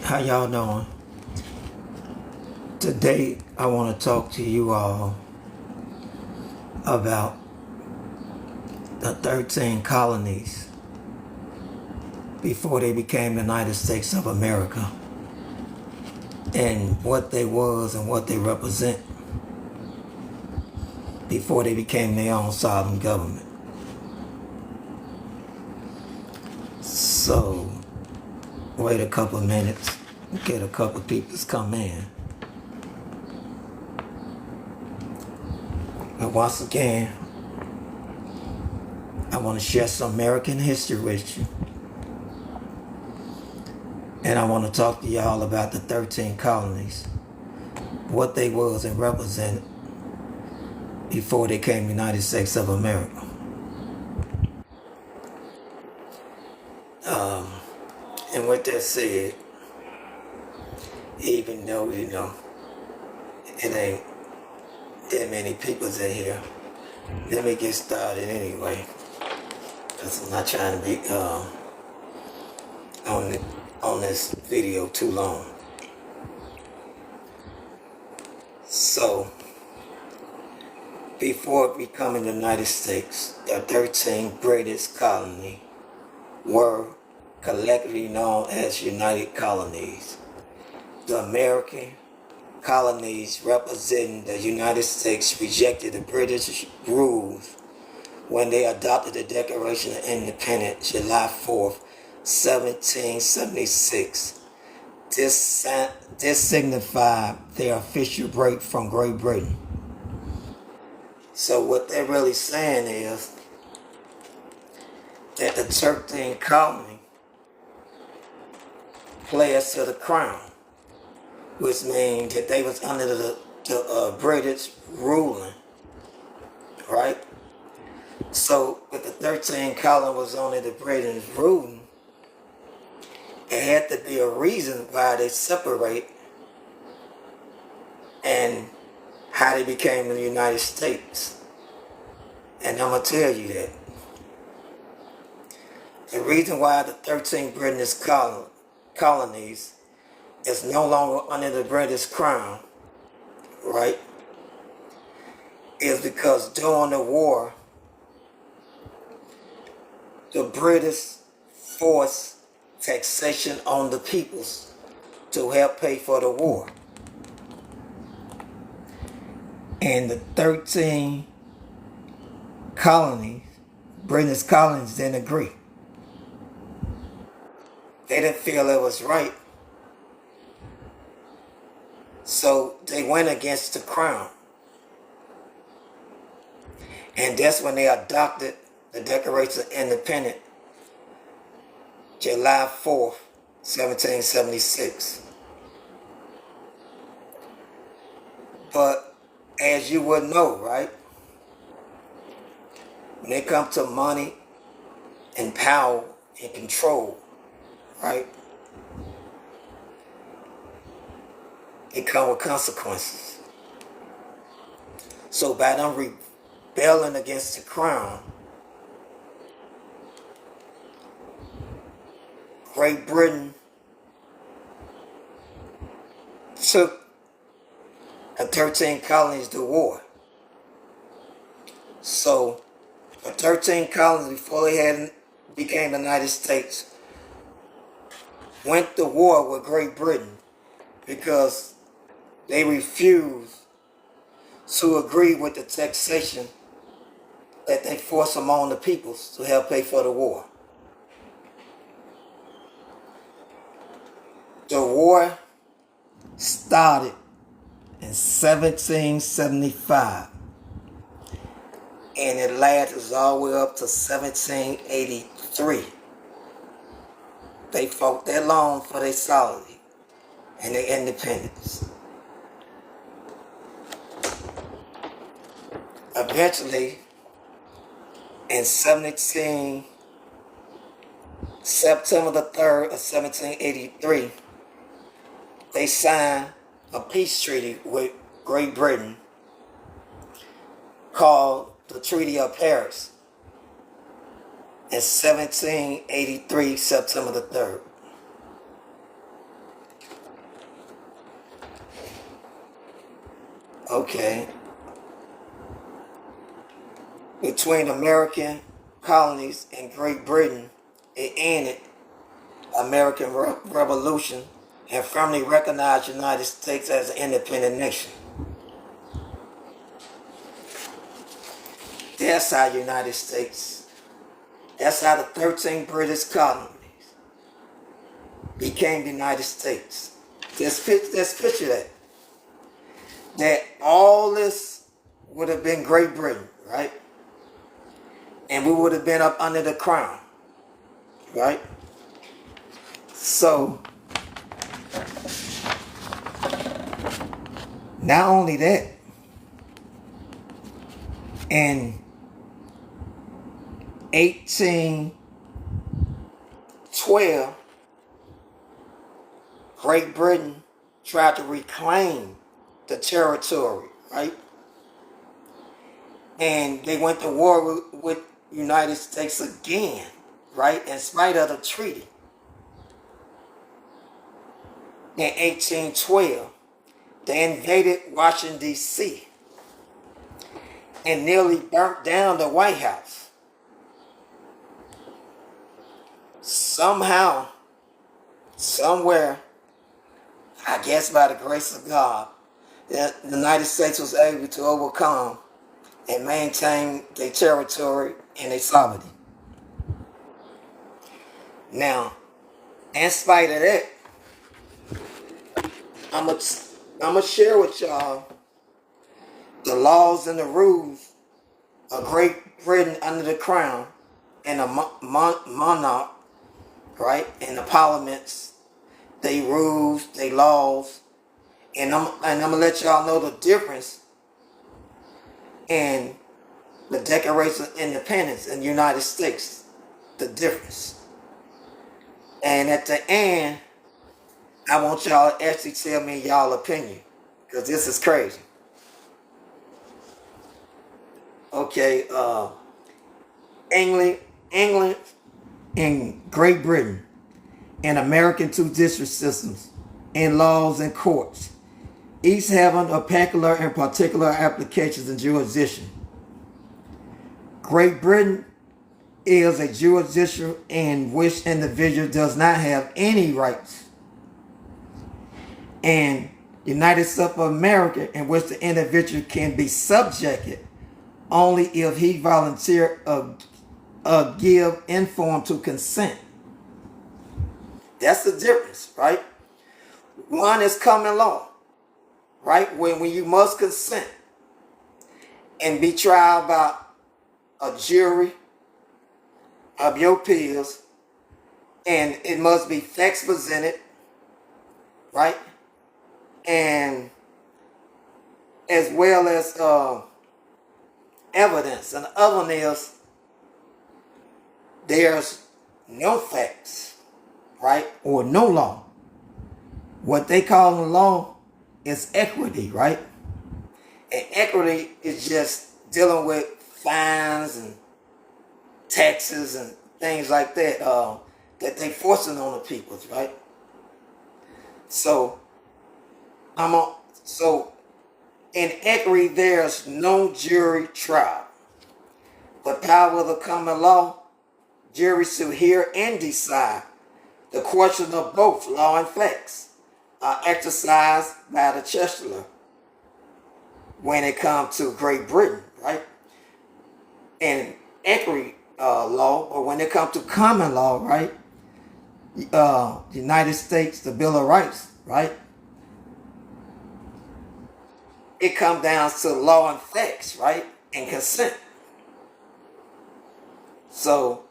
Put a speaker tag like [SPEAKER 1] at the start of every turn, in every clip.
[SPEAKER 1] How y'all doing? Today I want to talk to you all about the 13 colonies before they became the United States of America and what they was and what they represent before they became their own sovereign government. So wait a couple of minutes, get a couple of people to come in. And once again, I want to share some American history with you. And I want to talk to y'all about the 13 colonies, what they was and represented before they came United States of America. And with that said, even though, it ain't that many people's in here, let me get started anyway, because I'm not trying to be on this video too long. So, before becoming the United States, the 13 British colonies were collectively known as United Colonies. The American colonies representing the United States rejected the British rules when they adopted the Declaration of Independence July 4th, 1776. This signified their official break from Great Britain. So what they're really saying is that the 13 colonies pledged to the crown, which means that they was under the British ruling, right? So if the 13 colony was under the British ruling, it had to be a reason why they separate and how they became the United States. And I'm going to tell you that. The reason why the 13 British colonies is no longer under the British crown, right, is because during the war, the British forced taxation on the peoples to help pay for the war. And the 13 colonies, British colonies, didn't agree. They didn't feel it was right. So they went against the crown. And that's when they adopted the Declaration of Independence, July 4th, 1776. But as you would know, right, when it comes to money and power and control, right, it comes with consequences. So by them rebelling against the crown, Great Britain took the 13 colonies to war. So the 13 colonies, before they became the United States, went to war with Great Britain because they refused to agree with the taxation that they forced among the peoples to help pay for the war. The war started in 1775 and it lasted all the way up to 1783. They fought that long for their sovereignty and their independence. Eventually, in September the 3rd of 1783, they signed a peace treaty with Great Britain called the Treaty of Paris in 1783, September the 3rd. Okay, between American colonies and Great Britain, it ended American Revolution and firmly recognized the United States as an independent nation. That's how United States, that's how the 13 British colonies became the United States. Let's picture that. That all this would have been Great Britain, right? And we would have been up under the crown, right? So, not only that, in 1812, Great Britain tried to reclaim the territory, right? And they went to war with United States again, right? In spite of the treaty. In 1812, they invaded Washington, D.C. and nearly burnt down the White House. Somehow, somewhere, I guess by the grace of God, the United States was able to overcome and maintain their territory and their sovereignty. Now, in spite of that, I'm gonna share with y'all the laws and the rules of Great Britain under the crown and the monarch, right? And the parliaments, they rules, they laws, and I'm gonna let y'all know the difference in the Declaration of Independence in the United States, the difference. And at the end, I want y'all to actually tell me y'all opinion, because this is crazy. Okay, England and Great Britain and American two district systems and laws and courts, each having a peculiar and particular applications and jurisdiction. Great Britain is a jurisdiction in which individual does not have any rights, and United States of America, in which the individual can be subjected only if he volunteer give inform to consent. That's the difference, right? One is common law, right? When you must consent and be tried by a jury of your peers, and it must be facts presented, right? And as well as evidence. And the other one is there's no facts, right? Or no law. What they call the law is equity, right? And equity is just dealing with fines and taxes and things like that that they forcing on the people, right? So in equity there's no jury trial. The power of the common law, juries to hear and decide the question of both law and facts are exercised by the Chancellor when it comes to Great Britain, right? And equity law, or when it comes to common law, right? United States, the Bill of Rights, right? It comes down to law and facts, right? And consent. So,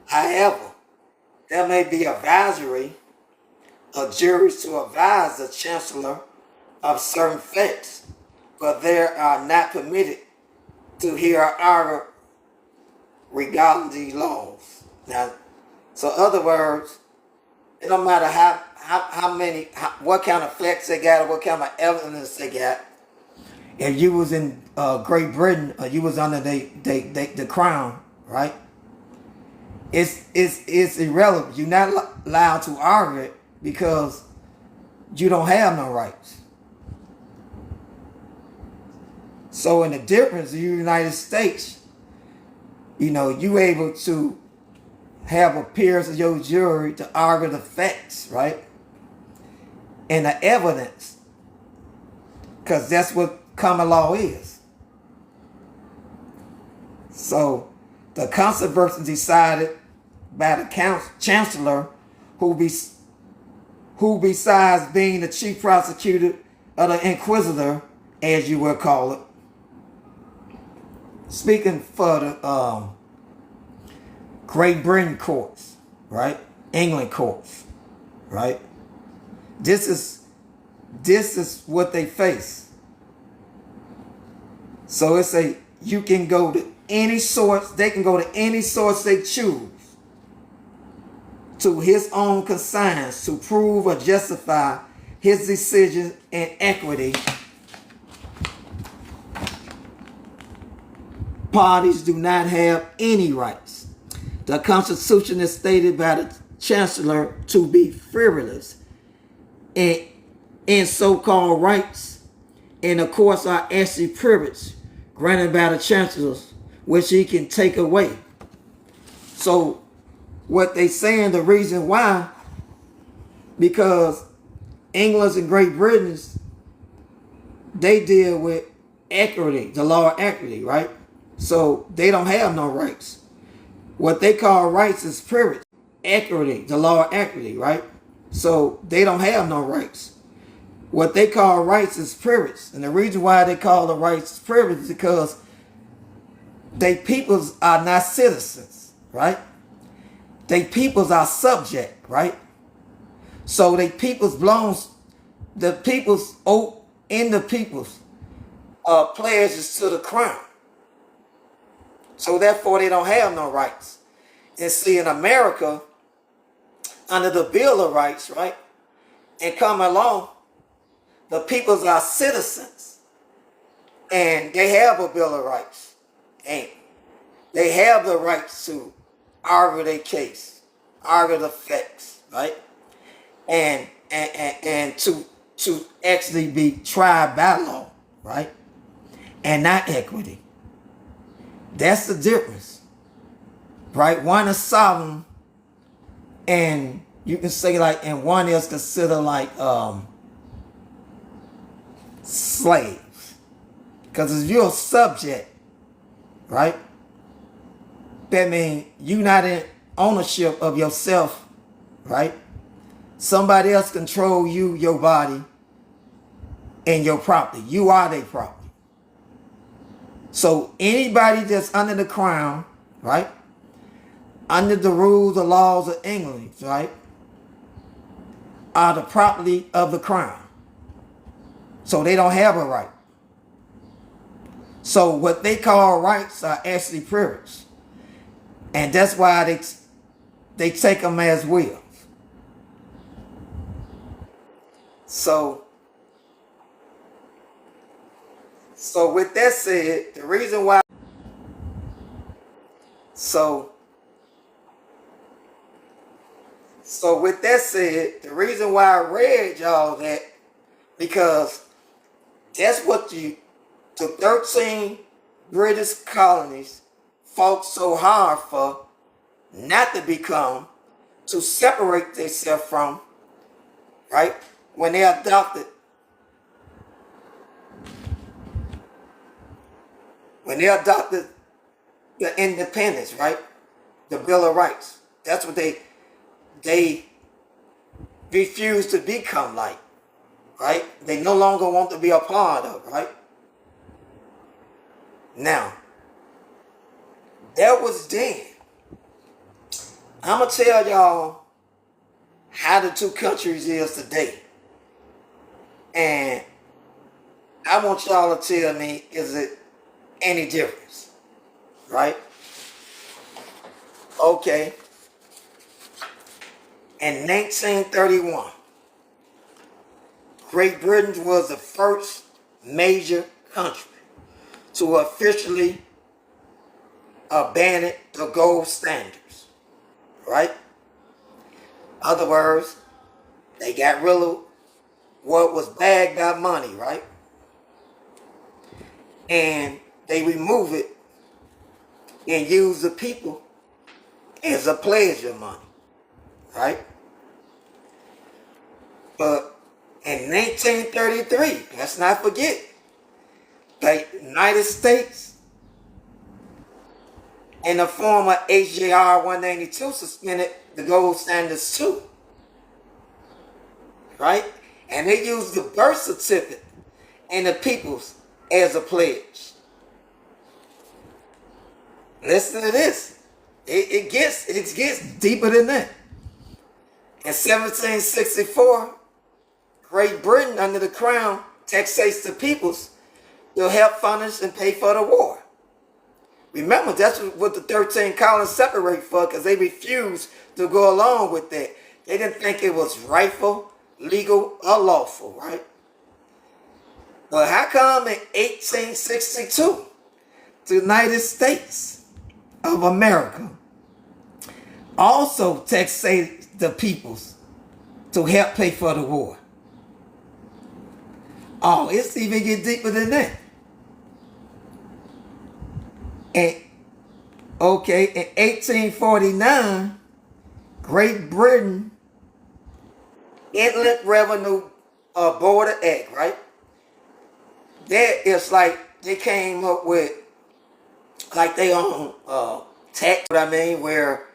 [SPEAKER 1] however, there may be advisory of juries to advise the Chancellor of certain facts, but they are not permitted to hear or argue regarding these laws. Now, so in other words, it don't matter what kind of facts they got or what kind of evidence they got. If you was in Great Britain or you was under the crown, right? It's irrelevant. You're not allowed to argue it because you don't have no rights. So in the difference, the United States, you able to have a peers of your jury to argue the facts, right? And the evidence, because that's what common law is. So the controversy decided by the chancellor, who besides being the chief prosecutor of the inquisitor, as you will call it, speaking for the Great Britain courts, right? England courts, right? This is what they face. So it's you can go to any source, they can go to any source they choose to his own conscience to prove or justify his decision in equity. Parties do not have any rights. The Constitution is stated by the Chancellor to be frivolous in so-called rights, and of course are actually privileged granted by the chancellors, which he can take away. So what they saying, the reason why, because England's and Great Britain's, they deal with equity, the law of equity, right? So they don't have no rights. What they call rights is privilege. Equity, the law of equity, right? So they don't have no rights. What they call rights is privilege. And the reason why they call the rights privilege is because they peoples are not citizens, right? They peoples are subject, right? So they peoples belongs, the peoples in the peoples pledges to the crown. So therefore they don't have no rights. And see, in America, under the Bill of Rights, right, and common law, the peoples are citizens, and they have a Bill of Rights, and they have the rights to argue their case, argue the facts, right, and to actually be tried by law, right, and not equity. That's the difference, right? One is sovereign, and you can say and one is considered like slaves. Because if you're a subject, right, that means you're not in ownership of yourself, right? Somebody else control you, your body, and your property. You are their property. So anybody that's under the crown, right, under the rules or laws of England, right, are the property of the crown. So they don't have a right. So what they call rights are actually privileged. And that's why they take them as wills. So with that said, the reason why So with that said, the reason why I read y'all that, because that's what the 13 British colonies fought so hard for not to become, to separate themselves from, right? When they adopted the independence, right? The Bill of Rights. That's what they refused to become like, right? They no longer want to be a part of, right? Now, that was then. I'm going to tell y'all how the two countries is today. And I want y'all to tell me, is it any difference? Right? Okay. In 1931, Great Britain was the first major country to officially abandon the gold standards, right? Other words, they got rid of what was bagged by money, right? and they remove it and use the people as a pleasure money, right? But in 1933, let's not forget, the United States, in the form of HJR 192, suspended the gold standards too, right? And they used the birth certificate and the peoples as a pledge. Listen to this. It gets deeper than that. In 1764, Great Britain, under the crown, taxates the peoples to help furnish and pay for the war. Remember, that's what the 13 colonies separate for, because they refused to go along with that. They didn't think it was rightful, legal, or lawful, right? But how come in 1862, the United States of America also taxated the peoples to help pay for the war? Oh, it's even get deeper than that. And okay, in 1849, Great Britain Inland Revenue Border Act, right? That is like they came up with like they own tax, what I mean, where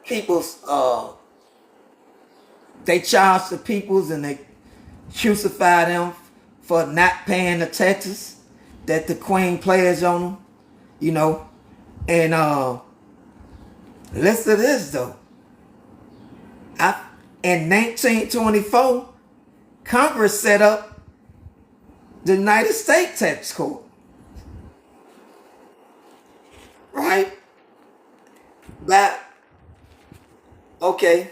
[SPEAKER 1] people's they charge the peoples and they crucify them for not paying the taxes that the Queen pledged on them, you know. And listen to this though. In 1924, Congress set up the United States Tax Court, right? But okay,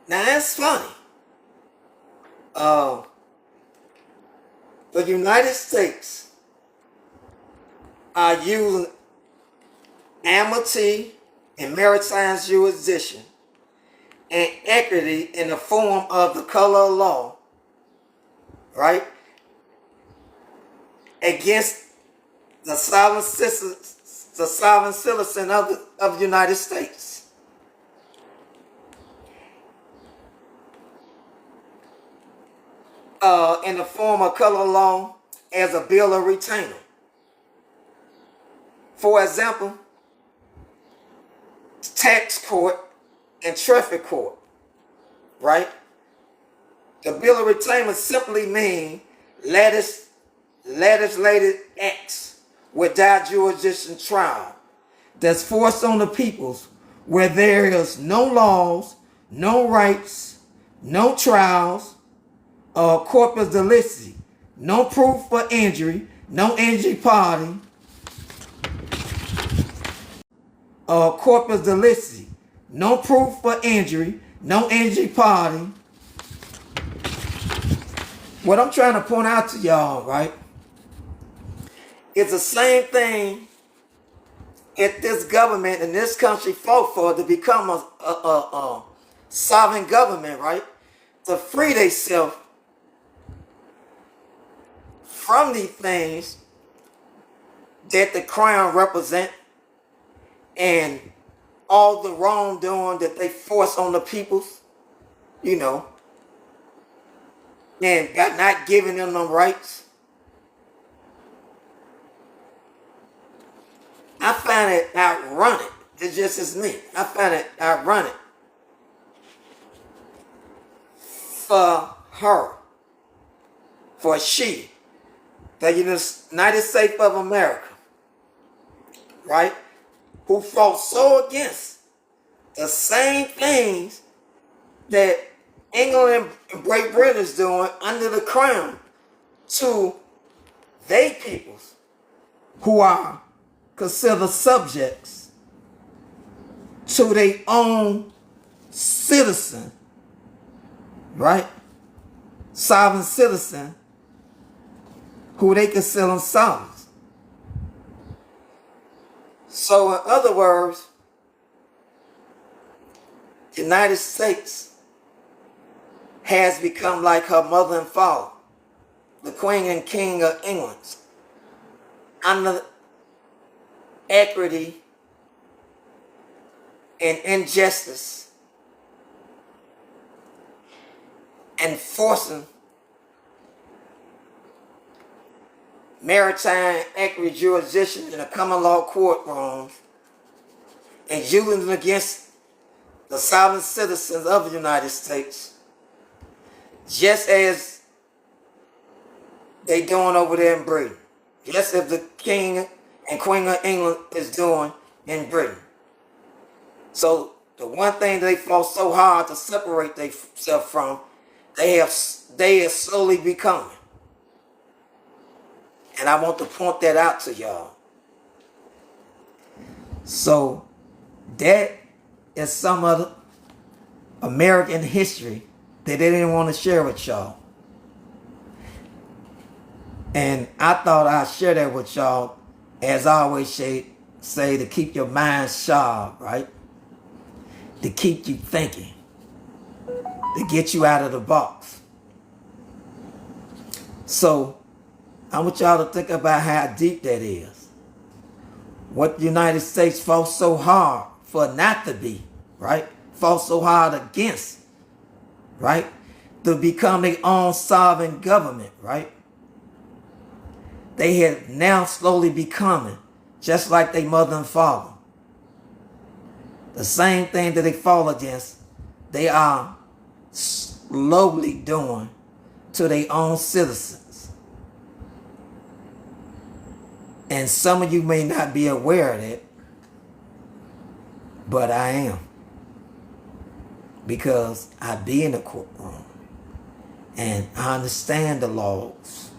[SPEAKER 1] now that's funny. The United States are using amity and maritime jurisdiction and equity in the form of the color of law, right, against the sovereign citizen of the United States. In the form of color law as a bill of retainder. For example, tax court and traffic court, right? The bill of retainment simply means legislated acts without jurisdiction trial that's forced on the peoples where there is no laws, no rights, no trials, corpus delicti, no proof for injury, no injury party, corpus delicti, no proof for injury, no injury party. What I'm trying to point out to y'all, right, it's the same thing that this government in this country fought for to become a sovereign government, right, to free themselves from these things that the crown represent and all the wrongdoing that they force on the peoples, you know, and by not giving them no rights. I find it ironic. It just is me. I find it ironic for her, for she, the United States of America, right, who fought so against the same things that England and Great Britain is doing under the crown to they peoples who are considered subjects to their own citizen, right? Sovereign citizen who they consider them sovereigns. So in other words, the United States has become like her mother and father, the Queen and King of England under equity and injustice, enforcing maritime equity jurisdiction in the common law courtrooms, and using it against the sovereign citizens of the United States, just as they doing over there in Britain, just as the King and Queen of England is doing in Britain. So the one thing they fought so hard to separate themselves from, they are slowly becoming. And I want to point that out to y'all. So that is some of the American history that they didn't want to share with y'all. And I thought I'd share that with y'all, as I always say, to keep your mind sharp, right? To keep you thinking, to get you out of the box. So I want y'all to think about how deep that is. What the United States fought so hard for not to be, right? Fought so hard against, right? To become their own sovereign government, right? They have now slowly becoming just like their mother and father. The same thing that they fought against, they are slowly doing to their own citizens. And some of you may not be aware of it, but I am. Because I be in the courtroom and I understand the laws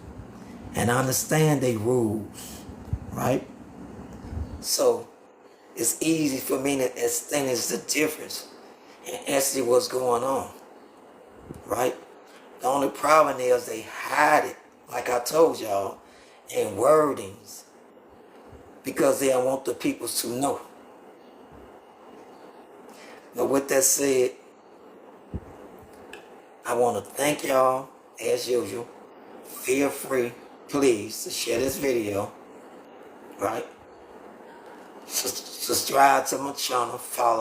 [SPEAKER 1] and I understand their rules, right? So it's easy for me to distinguish the difference and see what's going on, right? The only problem is they hide it, like I told y'all, in wordings, because they don't want the people to know. But with that said, I want to thank y'all, as usual. Feel free, please, to share this video, right? Subscribe to my channel, follow.